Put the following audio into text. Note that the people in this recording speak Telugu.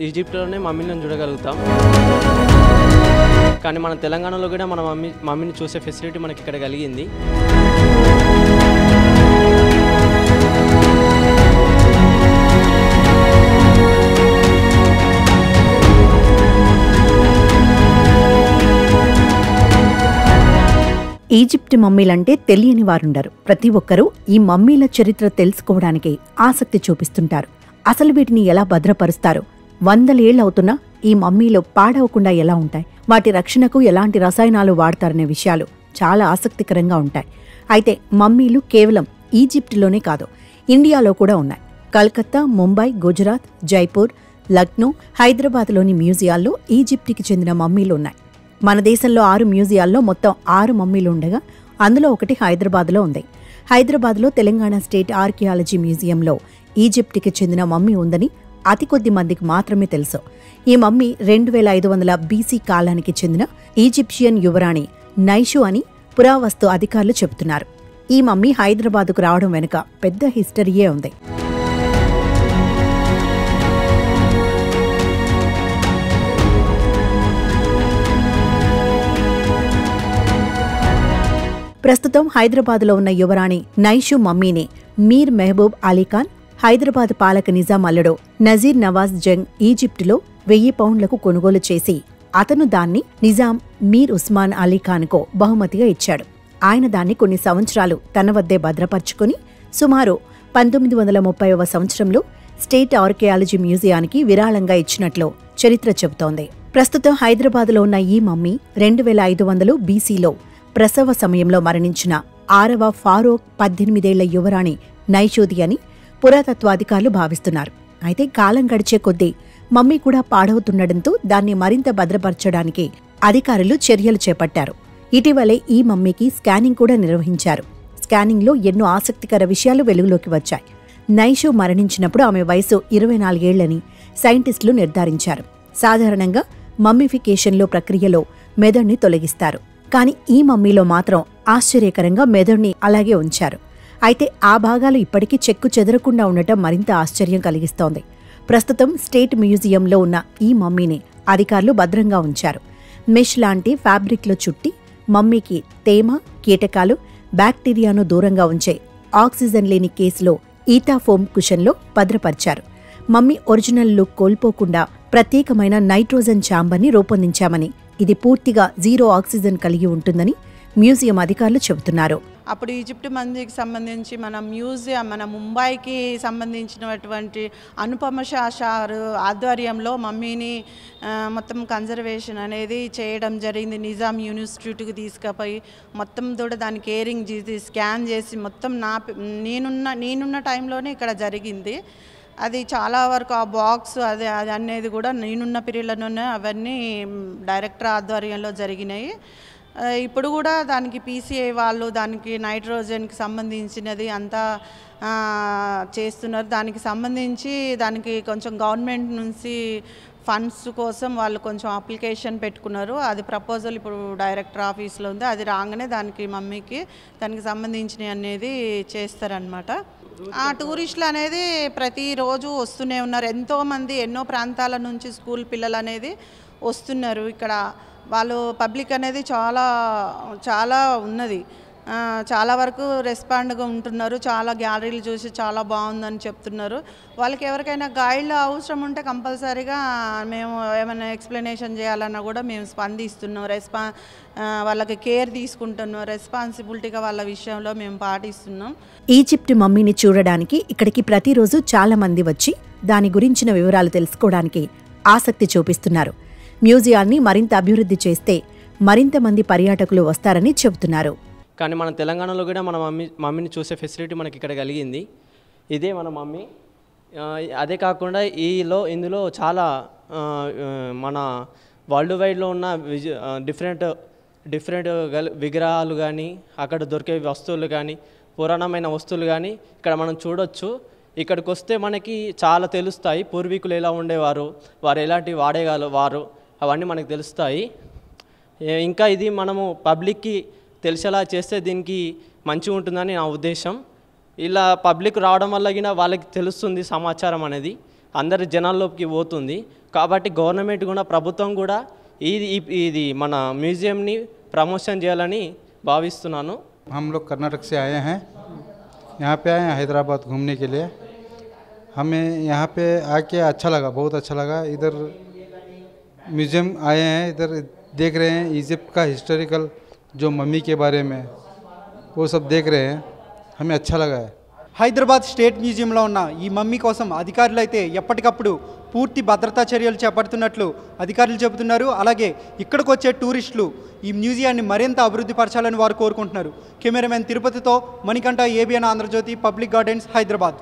ఈజిప్ట్లోనే మమ్మీలను చూడగలుగుతాం. కానీ మన తెలంగాణలో కూడా మన మమ్మీని చూసే ఫెసిలిటీ మనకి ఇక్కడ కలిగింది. ఈజిప్ట్ మమ్మీలంటే తెలియని వారుండరు. ప్రతి ఒక్కరూ ఈ మమ్మీల చరిత్ర తెలుసుకోవడానికి ఆసక్తి చూపిస్తుంటారు. అసలు వీటిని ఎలా భద్రపరుస్తారు, 100 ఏళ్లవుతున్నా ఈ మమ్మీలు పాడవకుండా ఎలా ఉంటాయి, వాటి రక్షణకు ఎలాంటి రసాయనాలు వాడతారనే విషయాలు చాలా ఆసక్తికరంగా ఉంటాయి. అయితే మమ్మీలు కేవలం ఈజిప్టులోనే కాదు, ఇండియాలో కూడా ఉన్నాయి. కలకత్తా, ముంబై, గుజరాత్, జైపూర్, లక్నో, హైదరాబాద్లోని మ్యూజియాల్లో ఈజిప్ట్కి చెందిన మమ్మీలు ఉన్నాయి. మన దేశంలో 6 మ్యూజియాల్లో మొత్తం 6 మమ్మీలు ఉండగా అందులో ఒకటి హైదరాబాద్లో ఉంది. హైదరాబాద్లో తెలంగాణ స్టేట్ ఆర్కియాలజీ మ్యూజియంలో ఈజిప్ట్కి చెందిన మమ్మీ ఉందని అతి కొద్ది మందికి మాత్రమే తెలుసు. ఈ మమ్మీ 2500 BC కాలానికి చెందిన ఈజిప్షియన్ యువరాణి నైషు అని పురావస్తు అధికారులు చెబుతున్నారు. ఈ మమ్మీ హైదరాబాద్కు రావడం వెనుక పెద్ద హిస్టరీయే ఉంది. ప్రస్తుతం హైదరాబాద్లో ఉన్న యువరాణి నైషు మమ్మీని మీర్ మెహబూబ్ అలీఖాన్, హైదరాబాద్ పాలక నిజాం అల్లుడు నజీర్ నవాజ్ జంగ్ ఈజిప్టులో 1000 పౌండ్లకు కొనుగోలు చేసి అతను దాన్ని నిజాం మీర్ ఉస్మాన్ అలీఖాన్కు బహుమతిగా ఇచ్చాడు. ఆయన దాన్ని కొన్ని సంవత్సరాలు తన వద్దే భద్రపరుచుకుని సుమారు 1930వ సంవత్సరంలో స్టేట్ ఆర్కియాలజీ మ్యూజియానికి విరాళంగా ఇచ్చినట్లు చరిత్ర చెబుతోంది. ప్రస్తుతం హైదరాబాద్లో ఉన్న ఈ మమ్మీ 2500 BCలో ప్రసవ సమయంలో మరణించిన 6వ ఫారూక్ 18 ఏళ్ల యువరాణి నైషూది అని పురాతత్వాధికారులు భావిస్తున్నారు. అయితే కాలం గడిచే కొద్దీ మమ్మీ కూడా పాడవుతుండటంతో దాన్ని మరింత భద్రపరచడానికి అధికారులు చర్యలు చేపట్టారు. ఇటీవలే ఈ మమ్మీకి స్కానింగ్ కూడా నిర్వహించారు. స్కానింగ్లో ఎన్నో ఆసక్తికర విషయాలు వెలుగులోకి వచ్చాయి. నైషు మరణించినప్పుడు ఆమె వయసు 24 ఏళ్లని సైంటిస్టులు నిర్ధారించారు. సాధారణంగా మమ్మిఫికేషన్లో ప్రక్రియలో మెదడుని తొలగిస్తారు. కానీ ఈ మమ్మీలో మాత్రం ఆశ్చర్యకరంగా మెదడుని అలాగే ఉంచారు. అయితే ఆ భాగాలు ఇప్పటికీ చెక్కు చెదరకుండా ఉండటం మరింత ఆశ్చర్యం కలిగిస్తోంది. ప్రస్తుతం స్టేట్ మ్యూజియంలో ఉన్న ఈ మమ్మీని అధికారులు భద్రంగా ఉంచారు. మెష్ లాంటి ఫ్యాబ్రిక్లో చుట్టి మమ్మీకి తేమ, కీటకాలు, బ్యాక్టీరియాను దూరంగా ఉంచే ఆక్సిజన్ లేని కేసులో ఈథాఫోమ్ కుషన్లో భద్రపరిచారు. మమ్మీ ఒరిజినల్ లుక్ కోల్పోకుండా ప్రత్యేకమైన నైట్రోజన్ ఛాంబర్ని రూపొందించామని, ఇది పూర్తిగా 0 ఆక్సిజన్ కలిగి ఉంటుందని మ్యూజియం అధికారులు చెబుతున్నారు. అప్పుడు ఈజిప్ట్ మందికి సంబంధించి మన ముంబైకి సంబంధించినటువంటి అనుపమ షాషారు ఆధ్వర్యంలో మమ్మీని మొత్తం కన్జర్వేషన్ అనేది చేయడం జరిగింది. నిజాం యూనివర్సిటీకి తీసుకుపోయి మొత్తం కూడా దాన్ని కేరింగ్ చేసి స్కాన్ చేసి మొత్తం నేనున్న టైంలోనే ఇక్కడ జరిగింది. అది చాలా వరకు ఆ బాక్స్ అది అనేది కూడా నేనున్న పీరియడ్లోనే అవన్నీ డైరెక్టర్ ఆధ్వర్యంలో జరిగినాయి. ఇప్పుడు కూడా దానికి PCI వాళ్ళు దానికి నైట్రోజన్కి సంబంధించినది అంతా చేస్తున్నారు. దానికి సంబంధించి దానికి కొంచెం గవర్నమెంట్ నుంచి ఫండ్స్ కోసం వాళ్ళు కొంచెం అప్లికేషన్ పెట్టుకున్నారు. అది ప్రపోజల్ ఇప్పుడు డైరెక్టర్ ఆఫీస్లో ఉంది. అది రాగానే దానికి మమ్మీకి దానికి సంబంధించినవి అనేది చేస్తారనమాట. ఆ టూరిస్టులు అనేది ప్రతిరోజు వస్తూనే ఉన్నారు. ఎంతోమంది ఎన్నో ప్రాంతాల నుంచి స్కూల్ పిల్లలు అనేది వస్తున్నారు. ఇక్కడ వాళ్ళు పబ్లిక్ అనేది చాలా చాలా ఉన్నది. చాలా వరకు రెస్పాండ్గా ఉంటున్నారు. చాలా గ్యాలరీలు చూసి చాలా బాగుందని చెప్తున్నారు. వాళ్ళకి ఎవరికైనా గైడ్లు అవసరం ఉంటే కంపల్సరీగా మేము ఏమైనా ఎక్స్ప్లెనేషన్ చేయాలన్నా కూడా మేము స్పందిస్తున్నాం. వాళ్ళకి కేర్ తీసుకుంటున్నాం. రెస్పాన్సిబిలిటీగా వాళ్ళ విషయంలో మేము పాటిస్తున్నాం. ఈజిప్ట్ మమ్మీని చూడడానికి ఇక్కడికి ప్రతిరోజు చాలా మంది వచ్చి దాని గురించిన వివరాలు తెలుసుకోవడానికి ఆసక్తి చూపిస్తున్నారు. మ్యూజియాన్ని మరింత అభివృద్ధి చేస్తే మరింత మంది పర్యాటకులు వస్తారని చెబుతున్నారు. కానీ మన తెలంగాణలో కూడా మన మమ్మీని చూసే ఫెసిలిటీ మనకి ఇక్కడ కలిగింది. ఇదే మన మమ్మీ. అదే కాకుండా ఇందులో చాలా మన వరల్డ్ వైడ్లో ఉన్న డిఫరెంట్ విగ్రహాలు కానీ, అక్కడ దొరికే వస్తువులు కానీ, పురాణమైన వస్తువులు కానీ ఇక్కడ మనం చూడొచ్చు. ఇక్కడికి వస్తే మనకి చాలా తెలుస్తాయి. పూర్వీకులు ఎలా ఉండేవారు, వారు ఎలాంటి వారు అవన్నీ మనకు తెలుస్తాయి. ఇంకా ఇది మనము పబ్లిక్కి తెలిసేలా చేస్తే దీనికి మంచిగా ఉంటుందని నా ఉద్దేశం. ఇలా పబ్లిక్ రావడం వల్ల వాళ్ళకి తెలుస్తుంది సమాచారం అనేది. అందరి జనాల్లోకి పోతుంది. కాబట్టి గవర్నమెంట్ కూడా ప్రభుత్వం కూడా ఇది మన మ్యూజియంని ప్రమోషన్ చేయాలని భావిస్తున్నాను. हम लोग कर्नाटक से आए हैं, यहाँ पे आए हैं हैदराबाद घूमने के लिए. हमें यहाँ पे आके अच्छा लगा, बहुत अच्छा लगा. इधर म्यूज़ियम आए हैं, इधर देख रहे हैं इजिप्ट का हिस्टोरिकल जो मम्मी के बारे में वो सब देख रहे हैं. हमें अच्छा लगा है. హైదరాబాద్ స్టేట్ మ్యూజియంలో ఉన్న ఈ మమ్మీ కోసం అధికారులు అయితే ఎప్పటికప్పుడు పూర్తి భద్రతా చర్యలు చేపడుతున్నట్లు అధికారులు చెబుతున్నారు. అలాగే ఇక్కడికి వచ్చే టూరిస్టులు ఈ మ్యూజియాన్ని మరింత అభివృద్ధి పరచాలని వారు కోరుకుంటున్నారు. Cameraman తిరుపతితో Manikanta, ABN Andhra Jyothi, public gardens, Hyderabad.